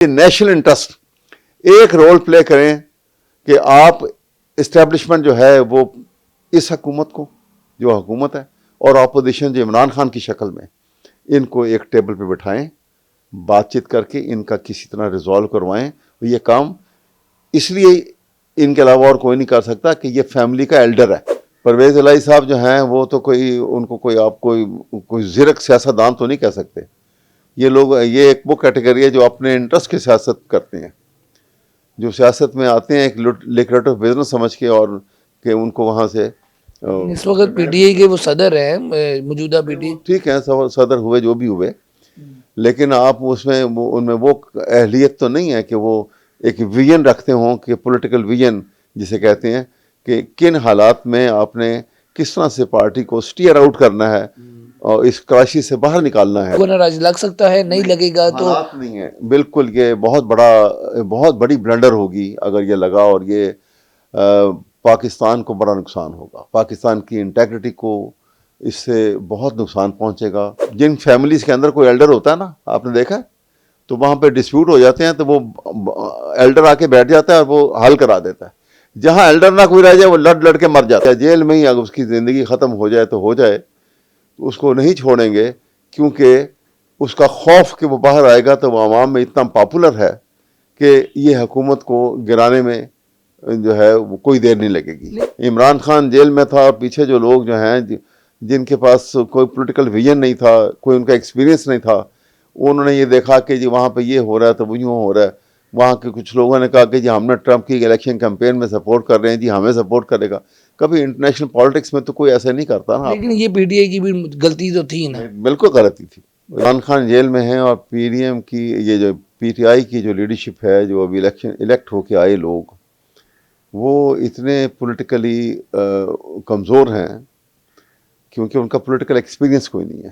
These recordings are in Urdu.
نیشنل انٹرسٹ ایک رول پلے کریں کہ آپ اسٹیبلشمنٹ جو ہے وہ اس حکومت کو جو حکومت ہے اور اپوزیشن جو عمران خان کی شکل میں ان کو ایک ٹیبل پہ بٹھائیں, بات چیت کر کے ان کا کسی طرح ریزالو کروائیں. یہ کام اس لیے ان کے علاوہ اور کوئی نہیں کر سکتا کہ یہ فیملی کا ایلڈر ہے. پرویز الہی صاحب جو ہیں وہ تو ان کو آپ کوئی زرک سیاستدان تو نہیں کہہ سکتے. یہ لوگ یہ ایک وہ کیٹیگری ہے جو اپنے انٹرسٹ کی سیاست کرتے ہیں, جو سیاست میں آتے ہیں ایک لیکریٹو بزنس سمجھ کے, اور کہ ان کو وہاں سے اس وقت پی ٹی آئی کے وہ صدر ہیں, موجودہ پی ٹی آئی. ٹھیک ہے صدر ہوئے جو بھی ہوئے, لیکن آپ اس میں ان میں وہ اہلیت تو نہیں ہے کہ وہ ایک ویژن رکھتے ہوں کہ پولیٹیکل ویژن جسے کہتے ہیں کہ کن حالات میں آپ نے کس طرح سے پارٹی کو سٹیئر آؤٹ کرنا ہے اور اس کراشی سے باہر نکالنا ہے. کو ناراض لگ سکتا ہے, نہیں لگے گا تو حالات نہیں ہے بالکل. یہ بہت بڑی بلنڈر ہوگی اگر یہ لگا, اور یہ پاکستان کو بڑا نقصان ہوگا, پاکستان کی انٹیگریٹی کو اس سے بہت نقصان پہنچے گا. جن فیملیز کے اندر کوئی ایلڈر ہوتا ہے نا, آپ نے دیکھا تو وہاں پہ ڈسپیوٹ ہو جاتے ہیں تو وہ ایلڈر آ کے بیٹھ جاتا ہے اور وہ حل کرا دیتا ہے. جہاں ایلڈر نہ کوئی رہ جائے وہ لڑ کے مر جاتا ہے جیل میں ہی. اگر اس کی زندگی ختم ہو جائے تو ہو جائے, اس کو نہیں چھوڑیں گے, کیونکہ اس کا خوف کہ وہ باہر آئے گا تو وہ عوام میں اتنا پاپولر ہے کہ یہ حکومت کو گرانے میں جو ہے وہ کوئی دیر نہیں لگے گی. عمران خان جیل میں تھا, پیچھے جو لوگ جو ہیں جن کے پاس کوئی پولیٹیکل ویژن نہیں تھا, کوئی ان کا ایکسپیرینس نہیں تھا, انہوں نے یہ دیکھا کہ جی وہاں پہ یہ ہو رہا ہے تو وہ یوں ہو رہا ہے. وہاں کے کچھ لوگوں نے کہا کہ جی ہم نے ٹرمپ کی الیکشن کیمپین میں سپورٹ کر رہے ہیں, جی ہمیں سپورٹ کرے گا. کبھی انٹرنیشنل پالیٹکس میں تو کوئی ایسا نہیں کرتا نا. لیکن یہ پی ٹی آئی کی بھی غلطی تو تھی نا. بالکل غلطی تھی. عمران خان جیل میں ہیں اور پی ڈی ایم کی یہ جو پی ٹی آئی کی جو لیڈرشپ ہے, جو ابھی الیکٹ ہو کے آئے لوگ, وہ اتنے پولیٹیکلی کمزور ہیں کیونکہ ان کا پولیٹیکل ایکسپیرینس کوئی نہیں ہے,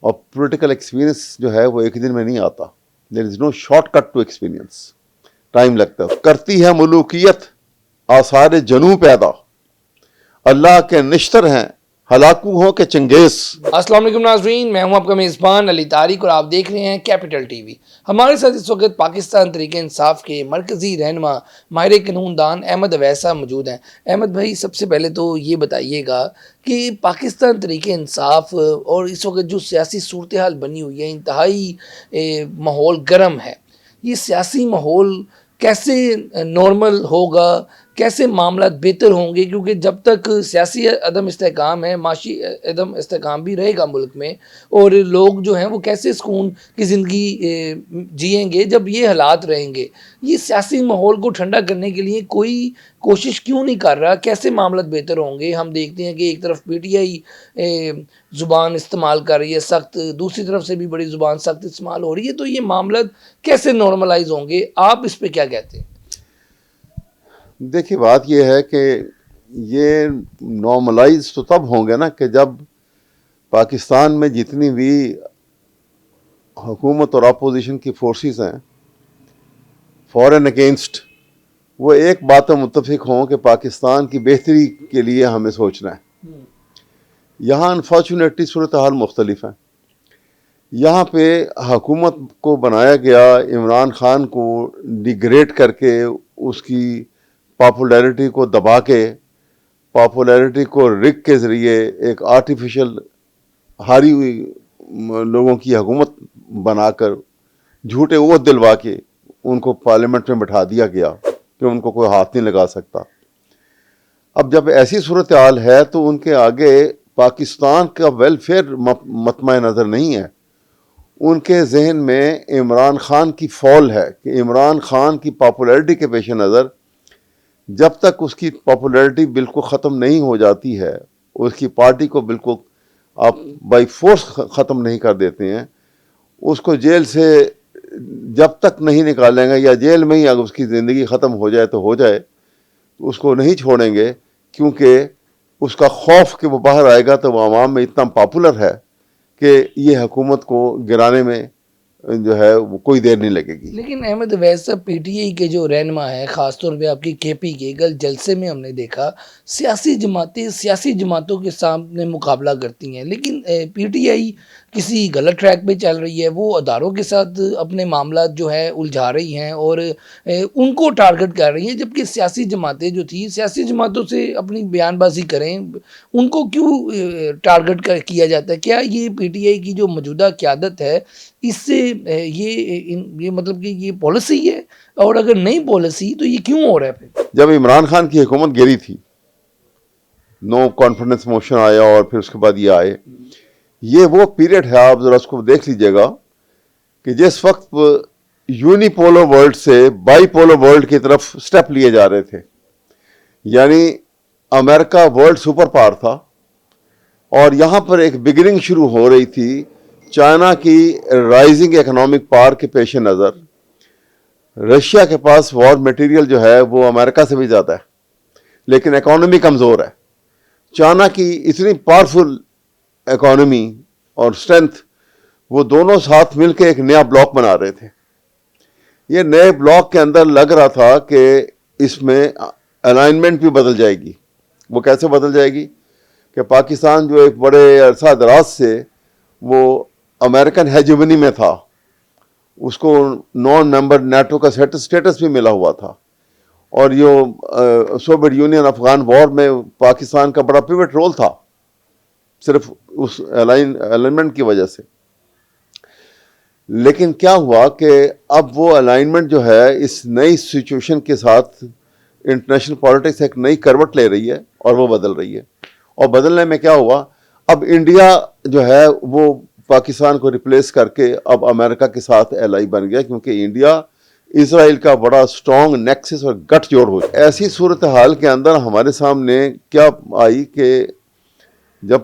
اور پولیٹیکل ایکسپیرینس جو ہے وہ ایک دن میں نہیں آتا. There is no shortcut to experience, time لگتا ہے. کرتی ہے ملوکیت آثار جنوں پیدا, اللہ کے نشتر ہیں ہلاکو ہوں کہ چنگیز. السلام علیکم ناظرین, میں ہوں آپ کا میزبان علی طارق اور آپ دیکھ رہے ہیں کیپٹل ٹی وی. ہمارے ساتھ اس وقت پاکستان تحریک انصاف کے مرکزی رہنما ماہر قانون دان احمد اویس صاحب موجود ہیں. احمد بھائی, سب سے پہلے تو یہ بتائیے گا کہ پاکستان تحریک انصاف اور اس وقت جو سیاسی صورتحال بنی ہوئی ہے, انتہائی ماحول گرم ہے, یہ سیاسی ماحول کیسے نارمل ہوگا, کیسے معاملات بہتر ہوں گے؟ کیونکہ جب تک سیاسی عدم استحکام ہے, معاشی عدم استحکام بھی رہے گا ملک میں, اور لوگ جو ہیں وہ کیسے سکون کی زندگی جئیں گے جب یہ حالات رہیں گے؟ یہ سیاسی ماحول کو ٹھنڈا کرنے کے لیے کوئی کوشش کیوں نہیں کر رہا؟ کیسے معاملات بہتر ہوں گے؟ ہم دیکھتے ہیں کہ ایک طرف پی ٹی آئی زبان استعمال کر رہی ہے سخت, دوسری طرف سے بھی بڑی زبان سخت استعمال ہو رہی ہے, تو یہ معاملات کیسے نارملائز ہوں گے؟ آپ اس پہ کیا کہتے ہیں؟ دیکھیے بات یہ ہے کہ یہ نارملائز تو تب ہوں گے نا کہ جب پاکستان میں جتنی بھی حکومت اور اپوزیشن کی فورسز ہیں فارن اگینسٹ, وہ ایک بات پر متفق ہوں کہ پاکستان کی بہتری کے لیے ہمیں سوچنا ہے. یہاں انفارچونیٹلی صورتحال مختلف ہیں. یہاں پہ حکومت کو بنایا گیا عمران خان کو ڈیگریڈ کر کے, اس کی پاپولیرٹی کو دبا کے, پاپولیرٹی کو رگ کے ذریعے ایک آرٹیفیشل ہاری ہوئی لوگوں کی حکومت بنا کر جھوٹے اوت دلوا کے ان کو پارلیمنٹ میں بٹھا دیا گیا کہ ان کو کوئی ہاتھ نہیں لگا سکتا. اب جب ایسی صورتحال ہے تو ان کے آگے پاکستان کا ویلفیئر مطمع نظر نہیں ہے. ان کے ذہن میں عمران خان کی فال ہے کہ عمران خان کی پاپولیرٹی کے پیش نظر جب تک اس کی پاپولیرٹی بالکل ختم نہیں ہو جاتی ہے, اس کی پارٹی کو بالکل آپ بائی فورس ختم نہیں کر دیتے ہیں, اس کو جیل سے جب تک نہیں نکالیں گے, یا جیل میں ہی اگر اس کی زندگی ختم ہو جائے تو ہو جائے, اس کو نہیں چھوڑیں گے, کیونکہ اس کا خوف کہ وہ باہر آئے گا تو وہ عوام میں اتنا پاپولر ہے کہ یہ حکومت کو گرانے میں جو ہے وہ کوئی دیر نہیں لگے گی. لیکن احمد اویس صاحب, پی ٹی آئی کے جو رہنما ہے, خاص طور پہ آپ کی کے پی کے کل جلسے میں ہم نے دیکھا سیاسی جماعتیں سیاسی جماعتوں کے سامنے مقابلہ کرتی ہیں, لیکن پی ٹی آئی کسی غلط ٹریک پہ چل رہی ہے، وہ اداروں کے ساتھ اپنے معاملات جو ہے الجھا رہی ہیں اور ان کو ٹارگٹ کر رہی ہیں، جبکہ سیاسی جماعتیں جو تھیں سیاسی جماعتوں سے اپنی بیان بازی کریں، ان کو کیوں ٹارگٹ کیا جاتا ہے؟ کیا یہ پی ٹی آئی کی جو موجودہ قیادت ہے اس سے یہ مطلب کہ یہ پالیسی ہے، اور اگر نہیں پالیسی تو یہ کیوں ہو رہا ہے پھر؟ جب عمران خان کی حکومت گری تھی، نو کانفیڈنس موشن آیا اور پھر اس کے بعد یہ آئے، یہ وہ پیریڈ ہے، آپ ذرا اس کو دیکھ لیجئے گا کہ جس وقت یونی پولر ورلڈ سے بائی پولر ورلڈ کی طرف سٹیپ لیے جا رہے تھے، یعنی امریکہ ورلڈ سپر پاور تھا اور یہاں پر ایک بگننگ شروع ہو رہی تھی چائنا کی رائزنگ اکنامک پاور کے پیش نظر۔ رشیا کے پاس وار میٹیریل جو ہے وہ امریکہ سے بھی زیادہ ہے، لیکن اکانومی کمزور ہے۔ چائنا کی اتنی پاورفل اکانومی اور اسٹرینتھ، وہ دونوں ساتھ مل کے ایک نیا بلاک بنا رہے تھے۔ یہ نئے بلاک کے اندر لگ رہا تھا کہ اس میں الائنمنٹ بھی بدل جائے گی۔ وہ کیسے بدل جائے گی کہ پاکستان جو ایک بڑے عرصہ دراز سے وہ امریکن ہیجمنی میں تھا، اس کو نان ممبر نیٹو کا سٹیٹس بھی ملا ہوا تھا، اور یہ سوویت یونین افغان وار میں پاکستان کا بڑا پیوٹ رول تھا صرف اس الائنمنٹ کی وجہ سے۔ لیکن کیا ہوا کہ اب وہ الائنمنٹ جو ہے اس نئی سچویشن کے ساتھ انٹرنیشنل پالیٹکس ایک نئی کروٹ لے رہی ہے اور وہ بدل رہی ہے، اور بدلنے میں کیا ہوا، اب انڈیا جو ہے وہ پاکستان کو ریپلیس کر کے اب امریکہ کے ساتھ ایلائی بن گیا، کیونکہ انڈیا اسرائیل کا بڑا سٹرونگ نیکسس اور گٹ جوڑ ہو گیا۔ ایسی صورتحال کے اندر ہمارے سامنے کیا آئی کہ جب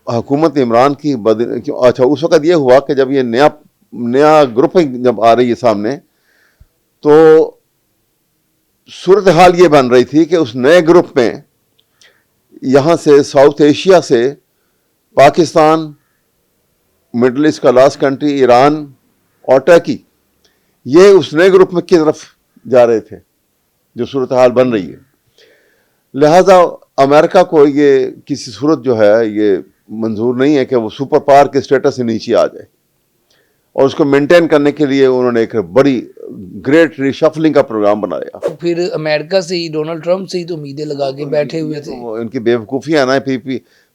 حکومت عمران کی اچھا اس وقت یہ ہوا کہ جب یہ نیا گروپنگ جب آ رہی ہے سامنے، تو صورتحال یہ بن رہی تھی کہ اس نئے گروپ میں یہاں سے ساؤتھ ایشیا سے پاکستان، مڈل ایسٹ کا لاسٹ کنٹری ایران اور ٹرکی، یہ اس نئے گروپ میں کی طرف جا رہے تھے جو صورتحال بن رہی ہے۔ لہذا امریکہ کو یہ کسی صورت جو ہے یہ منظور نہیں ہے کہ وہ سپر پاور کے سٹیٹس سے نیچے آ جائے، اور اس کو مینٹین کرنے کے لیے انہوں نے ایک بڑی گریٹ ریشفلنگ کا پروگرام بنایا۔ پھر امریکہ سے ہی، ڈونلڈ ٹرمپ سے ہی تو امیدیں لگا کے بیٹھے ہوئے تھے۔ ان کی بیوقوفی ہے نا،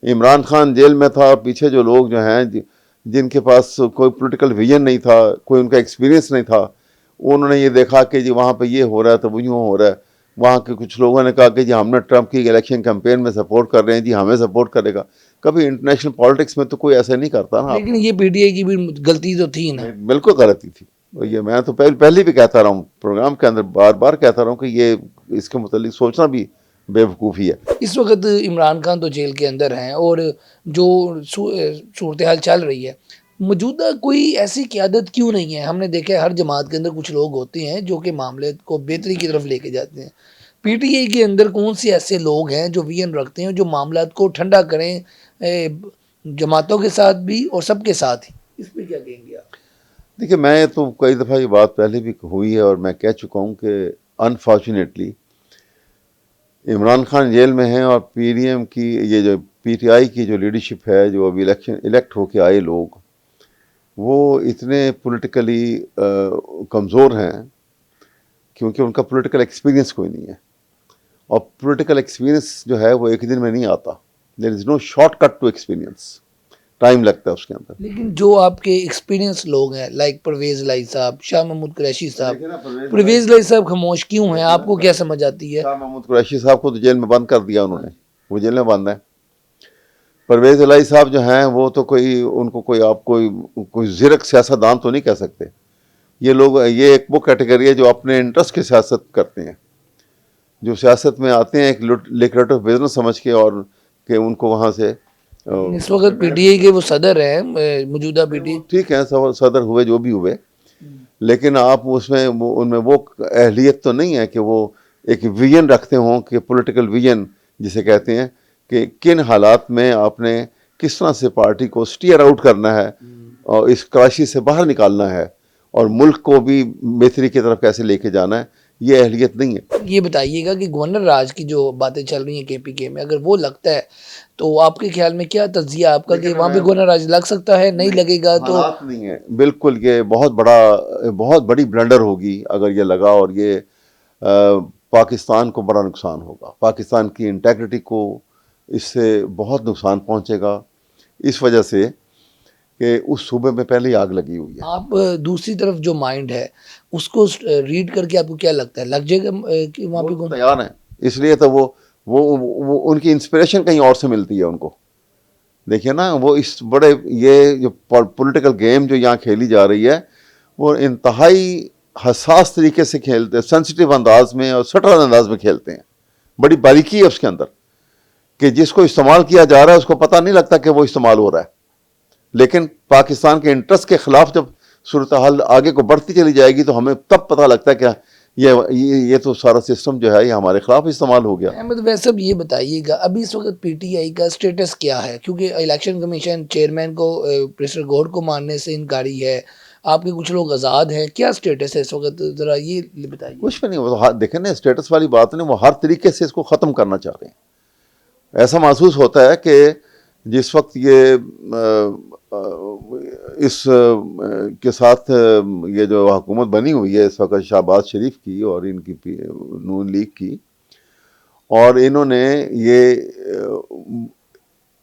عمران خان جیل میں تھا، پیچھے جو لوگ جو ہیں جن کے پاس کوئی پولیٹیکل ویژن نہیں تھا، کوئی ان کا ایکسپیرینس نہیں تھا، انہوں نے یہ دیکھا کہ جی وہاں پہ یہ ہو رہا ہے تو وہ یوں ہو رہا ہے۔ وہاں کے کچھ لوگوں نے کہا کہ جی ہم نے ٹرمپ کی الیکشن کیمپین میں سپورٹ کر رہے ہیں، جی ہمیں سپورٹ کرے گا۔ کبھی انٹرنیشنل پالیٹکس میں تو کوئی ایسا نہیں کرتا نا۔ لیکن یہ پی ٹی آئی کی بھی غلطی تو تھی نا۔ بالکل غلطی تھی، یہ میں تو پہلے بھی کہتا رہا ہوں، پروگرام کے اندر بار بار کہتا رہا ہوں کہ یہ اس کے متعلق سوچنا بھی بیوقوفی ہے۔ اس وقت عمران خان تو جیل کے اندر ہیں، اور جو صورتحال چل رہی ہے، موجودہ کوئی ایسی قیادت کیوں نہیں ہے؟ ہم نے دیکھا ہے ہر جماعت کے اندر کچھ لوگ ہوتے ہیں جو کہ معاملے کو بہتری کی طرف لے کے جاتے ہیں۔ پی ٹی آئی کے اندر کون سے ایسے لوگ ہیں جو ویژن رکھتے ہیں، جو معاملات کو ٹھنڈا کریں، جماعتوں کے ساتھ بھی اور سب کے ساتھ ہی؟ اس پہ کیا کہیں گے آپ؟ دیکھیے، میں تو کئی دفعہ یہ بات پہلے بھی ہوئی ہے اور میں کہہ چکا ہوں کہ انفارچونیٹلی عمران خان جیل میں ہیں، اور پی ڈی ایم کی یہ جو پی ٹی آئی کی جو لیڈرشپ ہے، جو ابھی الیکٹ ہو کے آئے لوگ، وہ اتنے پولیٹیکلی کمزور ہیں کیونکہ ان کا پولیٹیکل ایکسپیرینس کوئی نہیں ہے، اور پولیٹیکل ایکسپیرینس جو ہے وہ ایک دن میں نہیں آتا۔ There is no shortcut to experience, time لگتا ہے اس کے اندر۔ لیکن جو آپ کے ایکسپیرینس لوگ ہیں، لائک پرویز الہی صاحب، شاہ محمود قریشی صاحب، پرویز الہی صاحب خاموش کیوں ہیں؟ آپ کو کیا سمجھ آتی ہے؟ شاہ محمود قریشی صاحب کو تو جیل میں بند کر دیا انہوں نے، وہ جیل میں بند ہے۔ پرویز الہی صاحب جو ہیں وہ تو ان کو آپ کوئی زرک سیاستدان تو نہیں کہہ سکتے۔ یہ لوگ، یہ ایک وہ کیٹیگری ہے جو اپنے انٹرسٹ کی سیاست کرتے ہیں، جو سیاست میں آتے ہیں ایک لیکریٹو بزنس سمجھ کے، اور کہ ان کو وہاں سے اس وقت پی ٹی آئی کے وہ صدر ہیں، موجودہ پی ٹی آئی۔ ٹھیک ہے، صدر ہوئے جو بھی ہوئے، لیکن آپ اس میں ان میں وہ اہلیت تو نہیں ہے کہ وہ ایک ویژن رکھتے ہوں، کہ پولیٹیکل ویژن جسے کہتے ہیں، کہ کن حالات میں آپ نے کس طرح سے پارٹی کو سٹیئر آؤٹ کرنا ہے اور اس کراچی سے باہر نکالنا ہے، اور ملک کو بھی بہتری کی طرف کیسے لے کے جانا ہے۔ یہ اہلیت نہیں ہے. یہ بتائیے گا کہ گورنر راج کی جو باتیں چل رہی ہیں KPK میں، اگر وہ لگتا ہے تو آپ کے خیال میں کیا تجزیہ آپ کا کہ وہاں پہ گورنر راج لگ سکتا ہے، نہیں لگے گا تو؟ حالات نہیں ہے بالکل. یہ بہت بڑی بلنڈر ہوگی اگر یہ لگا، اور یہ پاکستان کو بڑا نقصان ہوگا. پاکستان کی انٹیگریٹی کو اس سے بہت نقصان پہنچے گا، اس وجہ سے کہ اس صوبے میں پہلے ہی آگ لگی ہوئی ہے. آپ دوسری طرف جو مائنڈ ہے اس کو ریڈ کر کے آپ کو کیا لگتا ہے، لگ جائے گا کہ وہاں پہ وہ تیار ہیں، اس لیے تو وہ ان کی انسپریشن کہیں اور سے ملتی ہے ان کو. دیکھیے نا، وہ اس بڑے یہ جو پولیٹیکل گیم جو یہاں کھیلی جا رہی ہے وہ انتہائی حساس طریقے سے کھیلتے ہیں، سینسیٹیو انداز میں اور سٹل انداز میں کھیلتے ہیں. بڑی باریکی ہے اس کے اندر کہ جس کو استعمال کیا جا رہا ہے اس کو پتہ نہیں لگتا کہ وہ استعمال ہو رہا ہے. لیکن پاکستان کے انٹرسٹ کے خلاف جب صورتحال آگے کو بڑھتی چلی جائے گی تو ہمیں تب پتہ لگتا ہے کہ یہ تو سارا سسٹم جو ہے یہ ہمارے خلاف استعمال ہو گیا. احمد ویسے اب یہ بتائیے گا ابھی اس وقت PTI کا سٹیٹس کیا ہے، کیونکہ الیکشن کمیشن چیئرمین کو پروفیسر گوہر کو ماننے سے انکاری ہے، آپ کے کچھ لوگ آزاد ہیں، کیا سٹیٹس ہے اس وقت، ذرا یہ بتائیے. کچھ بھی نہیں. وہ دیکھیں نا، اسٹیٹس والی بات نہیں، وہ ہر طریقے سے اس کو ختم کرنا چاہ رہے ہیں. ایسا محسوس ہوتا ہے کہ جس وقت یہ اس کے ساتھ یہ جو حکومت بنی ہوئی ہے اس وقت شہباز شریف کی اور ان کی نون لیگ کی، اور انہوں نے یہ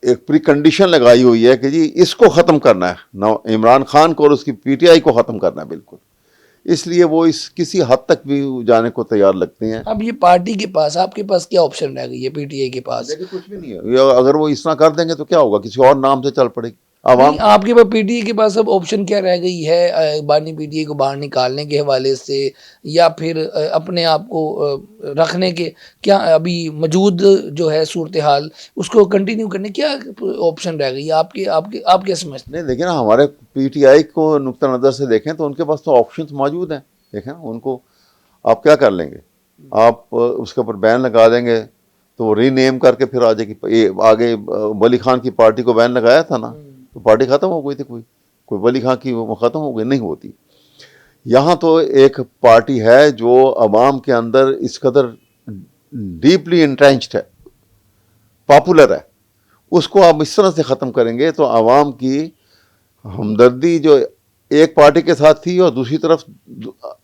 ایک پری کنڈیشن لگائی ہوئی ہے کہ جی اس کو ختم کرنا ہے، عمران خان کو اور اس کی PTI کو ختم کرنا ہے بالکل. اس لیے وہ اس کسی حد تک بھی جانے کو تیار لگتے ہیں. اب یہ پارٹی کے پاس، آپ کے پاس کیا آپشن رہ گئی ہے PTI کے پاس؟ لیکن کچھ بھی نہیں ہے. اگر وہ اس طرح کر دیں گے تو کیا ہوگا، کسی اور نام سے چل پڑے گی عوام. آپ کے پاس PTI کے پاس اب آپشن کیا رہ گئی ہے بانی PTI کو باہر نکالنے کے حوالے سے، یا پھر اپنے آپ کو رکھنے کے؟ کیا ابھی موجود جو ہے صورتحال اس کو کنٹینیو کرنے کیا آپشن رہ گئی ہے آپ کیا سمجھتے ہیں؟ نہیں دیکھیں نا، ہمارے PTI کو نقطہ نظر سے دیکھیں تو ان کے پاس تو آپشنز موجود ہیں. دیکھیں ان کو آپ کیا کر لیں گے، آپ اس کے اوپر بین لگا دیں گے تو وہ ری نیم کر کے پھر آگے ولی خان کی پارٹی کو بین لگایا تھا نا، تو پارٹی ختم ہو گئی تھی. کوئی ولی خان کی وہ ختم ہو گئی نہیں ہوتی. یہاں تو ایک پارٹی ہے جو عوام کے اندر اس قدر ڈیپلی انٹرینچڈ ہے، پاپولر ہے، اس کو آپ اس طرح سے ختم کریں گے تو عوام کی ہمدردی جو ایک پارٹی کے ساتھ تھی اور دوسری طرف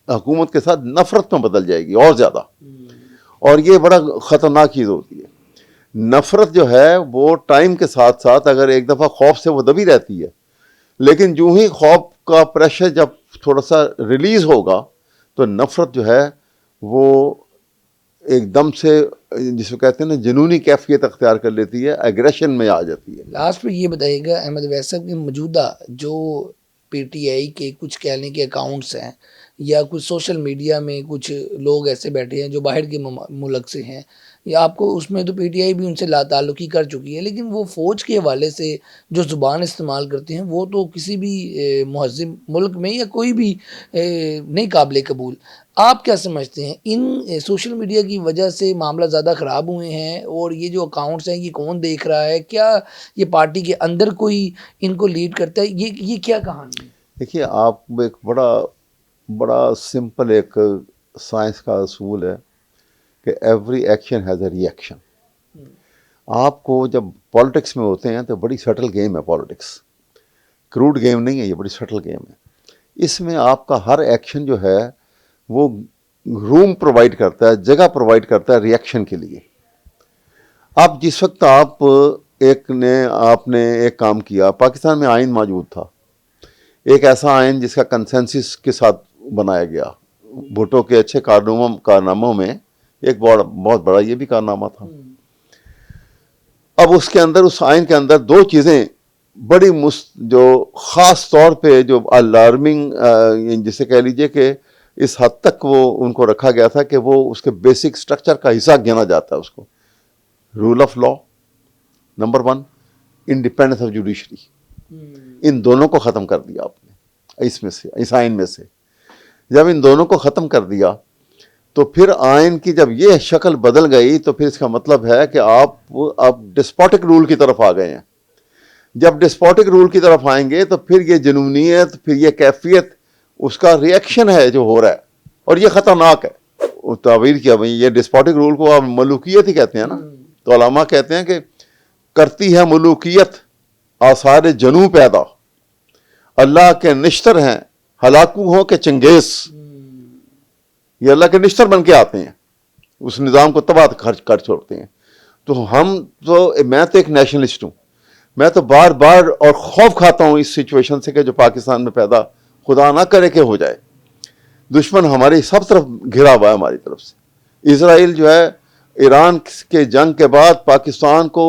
حکومت کے ساتھ نفرت میں بدل جائے گی اور زیادہ. اور یہ بڑا خطرناک چیز ہوتی ہے. نفرت جو ہے وہ ٹائم کے ساتھ ساتھ اگر ایک دفعہ خوف سے وہ دبی رہتی ہے، لیکن جو ہی خوف کا پریشر جب تھوڑا سا ریلیز ہوگا تو نفرت جو ہے وہ ایک دم سے جس کو کہتے ہیں نا جنونی کیفیت اختیار کر لیتی ہے، ایگریشن میں آ جاتی ہے. لاسٹ پہ یہ بتائیے گا احمد ویسا کہ موجودہ جو PTI کے کچھ کہنے کے اکاؤنٹس ہیں یا کچھ سوشل میڈیا میں کچھ لوگ ایسے بیٹھے ہیں جو باہر کے ملک سے ہیں، یا آپ کو اس میں تو PTI بھی ان سے لا تعلقی کر چکی ہے، لیکن وہ فوج کے حوالے سے جو زبان استعمال کرتے ہیں وہ تو کسی بھی مہذب ملک میں یا کوئی بھی نہیں قابل قبول. آپ کیا سمجھتے ہیں ان سوشل میڈیا کی وجہ سے معاملہ زیادہ خراب ہوئے ہیں، اور یہ جو اکاؤنٹس ہیں یہ کون دیکھ رہا ہے، کیا یہ پارٹی کے اندر کوئی ان کو لیڈ کرتا ہے، یہ کیا کہانی ہے؟ دیکھیے، آپ ایک بڑا سمپل ایک سائنس کا اصول ہے کہ every action has a reaction. آپ کو جب پالیٹکس میں ہوتے ہیں تو بڑی سٹل گیم ہے پالیٹکس، کروڈ گیم نہیں ہے، یہ بڑی سٹل گیم ہے. اس میں آپ کا ہر ایکشن جو ہے وہ روم پرووائڈ کرتا ہے، جگہ پرووائڈ کرتا ہے ری ایکشن کے لیے. اب جس وقت آپ نے ایک کام کیا، پاکستان میں آئین موجود تھا، ایک ایسا آئین جس کا کنسنسس کے ساتھ بنایا گیا. بھٹو کے اچھے کارناموں میں ایک بہت بڑا یہ بھی کارنامہ تھا. اب اس آئین کے اندر دو چیزیں بڑی جو خاص طور پہ جو الارمنگ جسے کہہ لیجئے کہ اس حد تک وہ ان کو رکھا گیا تھا کہ وہ اس کے بیسک سٹرکچر کا حصہ گنا جاتا ہے اس کو. Rule of law number 1، independence of judiciary, ان دونوں کو ختم کر دیا آپ نے اس آئین میں سے. جب ان دونوں کو ختم کر دیا تو پھر آئین کی جب یہ شکل بدل گئی تو پھر اس کا مطلب ہے کہ آپ ڈسپوٹک رول کی طرف آ گئے ہیں. جب ڈسپوٹک رول کی طرف آئیں گے تو پھر یہ جنونیت، پھر یہ کیفیت اس کا ری ایکشن ہے جو ہو رہا ہے، اور یہ خطرناک ہے. تعبیر کیا بھائی یہ ڈسپوٹک رول کو آپ ملوکیت ہی کہتے ہیں نا. تو علماء کہتے ہیں کہ کرتی ہے ملوکیت آثار جنوں پیدا، اللہ کے نشتر ہیں ہلاکو ہوں کہ چنگیز. یہ اللہ کے نشتر بن کے آتے ہیں، اس نظام کو تباہ کر چھوڑتے ہیں. تو میں تو ایک نیشنلسٹ ہوں، میں تو بار بار اور خوف کھاتا ہوں اس سچویشن سے کہ جو پاکستان میں پیدا خدا نہ کرے کہ ہو جائے. دشمن ہماری سب طرف گھرا ہوا ہے ہماری طرف سے. اسرائیل جو ہے ایران کے جنگ کے بعد پاکستان کو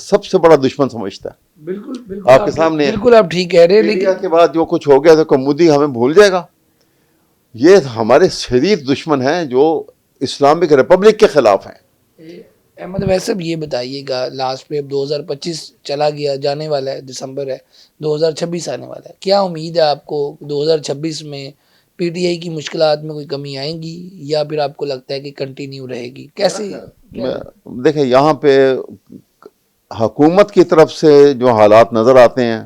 سب سے بڑا دشمن سمجھتا ہے. بالکل آپ کے سامنے بالکل آپ ٹھیک کہہ رہے ہیں، لیکن لیکن کے بعد جو کچھ ہو گیا تو مودی ہمیں بھول جائے گا. یہ ہمارے شدید دشمن ہیں جو اسلامک ریپبلک کے خلاف ہیں. احمد ویسے بھی یہ بتائیے گا، لاسٹ پہ اب 2025 چلا گیا، جانے والا ہے، دسمبر ہے، 2026 آنے والا ہے. کیا امید ہے آپ کو 2026 میں پی ٹی آئی کی مشکلات میں کوئی کمی آئیں گی، یا پھر آپ کو لگتا ہے کہ کنٹینیو رہے گی؟ کیسے دیکھیں یہاں پہ حکومت کی طرف سے جو حالات نظر آتے ہیں،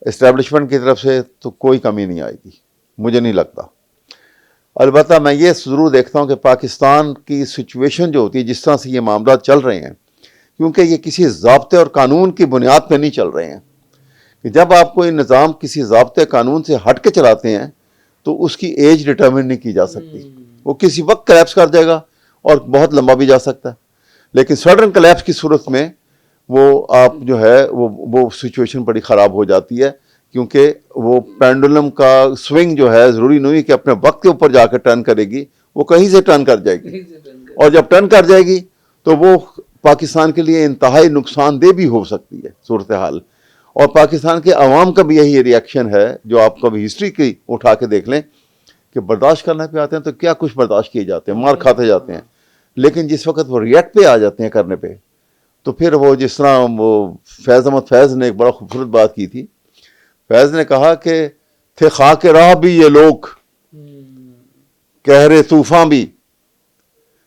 اسٹیبلشمنٹ کی طرف سے، تو کوئی کمی نہیں آئے گی، مجھے نہیں لگتا. البتہ میں یہ ضرور دیکھتا ہوں کہ پاکستان کی سچویشن جو ہوتی ہے، جس طرح سے یہ معاملات چل رہے ہیں، کیونکہ یہ کسی ضابطے اور قانون کی بنیاد پہ نہیں چل رہے ہیں. کہ جب آپ کوئی نظام کسی ضابطے قانون سے ہٹ کے چلاتے ہیں تو اس کی ایج ڈٹرمن نہیں کی جا سکتی. وہ کسی وقت کلیپس کر جائے گا اور بہت لمبا بھی جا سکتا ہے. لیکن سڈن کلیپس کی صورت میں وہ آپ جو ہے وہ سچویشن بڑی خراب ہو جاتی ہے، کیونکہ وہ پینڈولم کا سوئنگ جو ہے ضروری نہیں کہ اپنے وقت کے اوپر جا کے ٹرن کرے گی، وہ کہیں سے ٹرن کر جائے گی. اور جب ٹرن کر جائے گی تو وہ پاکستان کے لیے انتہائی نقصان دہ بھی ہو سکتی ہے صورتحال. اور پاکستان کے عوام کا بھی یہی ریئیکشن ہے، جو آپ کبھی ہسٹری کی اٹھا کے دیکھ لیں کہ برداشت کرنے پہ آتے ہیں تو کیا کچھ برداشت کیے جاتے ہیں، مار کھاتے جاتے ہیں. لیکن جس وقت وہ ریئیکٹ پہ آ جاتے ہیں کرنے پہ، تو پھر وہ جس طرح وہ فیض احمد فیض نے ایک بڑا خوبصورت بات کی تھی. فیض نے کہا کہ تھے خاک راہ بھی یہ لوگ، کہرے طوفان بھی،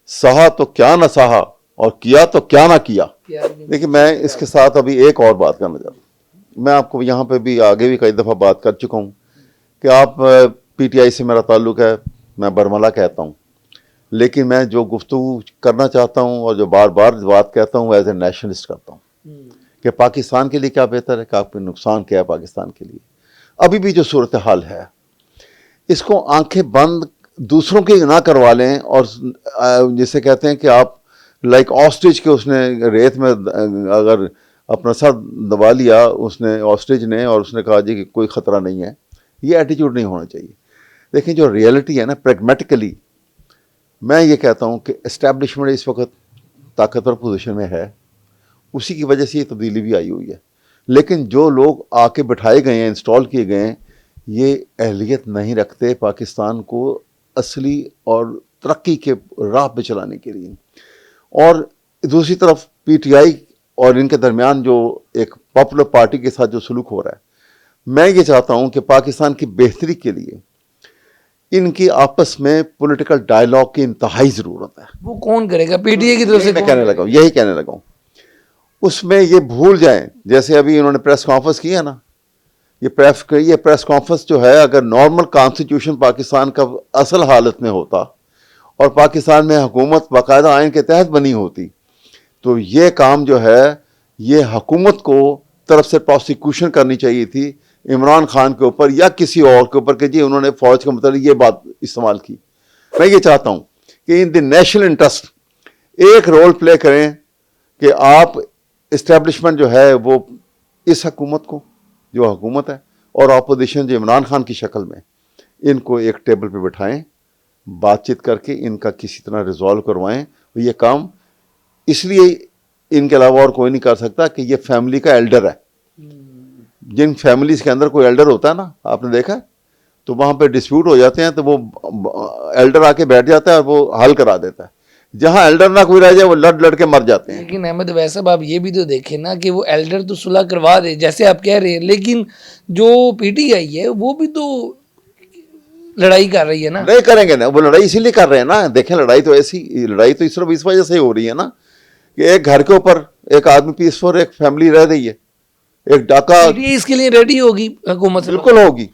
سہا تو کیا نہ سہا اور کیا تو کیا نہ کیا. لیکن میں اس کے ساتھ ابھی ایک اور بات کرنا چاہتا ہوں. میں آپ کو یہاں پہ بھی آگے بھی کئی دفعہ بات کر چکا ہوں کہ آپ پی ٹی آئی سے میرا تعلق ہے، میں برملا کہتا ہوں، لیکن میں جو گفتگو کرنا چاہتا ہوں اور جو بار بار بات کہتا ہوں ایز اے نیشنلسٹ کرتا ہوں کہ پاکستان کے لیے کیا بہتر ہے، کہ آپ کے نقصان کیا ہے پاکستان کے لیے. ابھی بھی جو صورتحال ہے اس کو آنکھیں بند دوسروں کی نہ کروا لیں، اور جسے کہتے ہیں کہ آپ لائک آسٹریچ کے، اس نے ریت میں اگر اپنا سر دبا لیا اس نے آسٹریچ نے، اور اس نے کہا جی کہ کوئی خطرہ نہیں ہے. یہ ایٹیٹیوڈ نہیں ہونا چاہیے. دیکھیں جو ریئلٹی ہے نا، پریگمیٹیکلی میں یہ کہتا ہوں کہ اسٹیبلشمنٹ اس وقت طاقتور پوزیشن میں ہے، اسی کی وجہ سے یہ تبدیلی بھی آئی ہوئی ہے. لیکن جو لوگ آ کے بٹھائے گئے ہیں، انسٹال کیے گئے ہیں، یہ اہلیت نہیں رکھتے پاکستان کو اصلی اور ترقی کے راہ پہ چلانے کے لیے. اور دوسری طرف پی ٹی آئی اور ان کے درمیان جو ایک پاپولر پارٹی کے ساتھ جو سلوک ہو رہا ہے، میں یہ چاہتا ہوں کہ پاکستان کی بہتری کے لیے ان کی آپس میں پولیٹیکل ڈائلاگ کی انتہائی ضرورت ہے. وہ کون کرے گا؟ پی ٹی آئی کی طرف سے میں کہنے لگا ہوں، یہی کہنے لگا ہوں. اس میں یہ بھول جائیں، جیسے ابھی انہوں نے پریس کانفرنس کی ہے نا، یہ پریس کانفرنس جو ہے، اگر نارمل کانسٹیٹیوشن پاکستان کا اصل حالت میں ہوتا اور پاکستان میں حکومت باقاعدہ آئین کے تحت بنی ہوتی، تو یہ کام جو ہے یہ حکومت کو طرف سے پروسیکیوشن کرنی چاہیے تھی عمران خان کے اوپر یا کسی اور کے اوپر کہ جی انہوں نے فوج کے متعلق یہ بات استعمال کی. میں یہ چاہتا ہوں کہ ان دی نیشنل انٹرسٹ ایک رول پلے کریں کہ آپ اسٹیبلشمنٹ جو ہے وہ اس حکومت کو، جو حکومت ہے، اور اپوزیشن جو عمران خان کی شکل میں، ان کو ایک ٹیبل پہ بٹھائیں، بات چیت کر کے ان کا کسی طرح ریزالو کروائیں. یہ کام اس لیے ان کے علاوہ اور کوئی نہیں کر سکتا کہ یہ فیملی کا ایلڈر ہے. جن فیملیز کے اندر کوئی ایلڈر ہوتا ہے نا، آپ نے دیکھا، تو وہاں پہ ڈسپیوٹ ہو جاتے ہیں تو وہ ایلڈر آ کے بیٹھ جاتا ہے اور وہ حل کرا دیتا ہے. جہاں ایلڈر نہ کوئی رہ جائے وہ لڑ کے مر جاتے ہیں. لیکن احمد ویسا آپ یہ بھی تو دیکھیں نا کہ وہ ایلڈر تو صلح کروا دے جیسے آپ کہہ رہے ہیں، لیکن جو پی ٹی آئی ہے وہ بھی تو لڑائی کر رہی ہے نا. نہیں کریں گے نا، وہ لڑائی اسی لیے کر رہے ہیں نا. دیکھیں لڑائی تو صرف اس وجہ سے ہو رہی ہے نا کہ ایک گھر کے اوپر ایک آدمی پیسفل، ایک فیملی رہ رہی ہے، ایک ڈاکہ. اس کے لیے ریڈی ہوگی حکومت، بالکل ہوگی،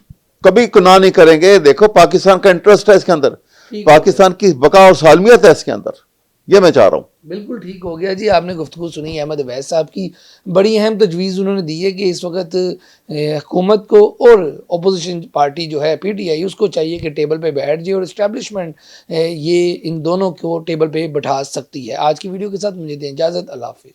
کبھی گناہ نہیں کریں گے. دیکھو پاکستان کا انٹرسٹ ہے اس کے اندر. پاکستان کی بقا اور سالمیت ہے اس کے اندر، یہ میں چاہ رہا ہوں. بالکل ٹھیک ہو گیا جی. آپ نے گفتگو سنی احمد اویس صاحب کی. بڑی اہم تجویز انہوں نے دی ہے کہ اس وقت حکومت کو اور اپوزیشن پارٹی جو ہے PTI اس کو چاہیے کہ ٹیبل پہ بیٹھ جائے اور اسٹیبلشمنٹ یہ ان دونوں کو ٹیبل پہ بٹھا سکتی ہے. آج کی ویڈیو کے ساتھ مجھے دیں اجازت. اللہ حافظ.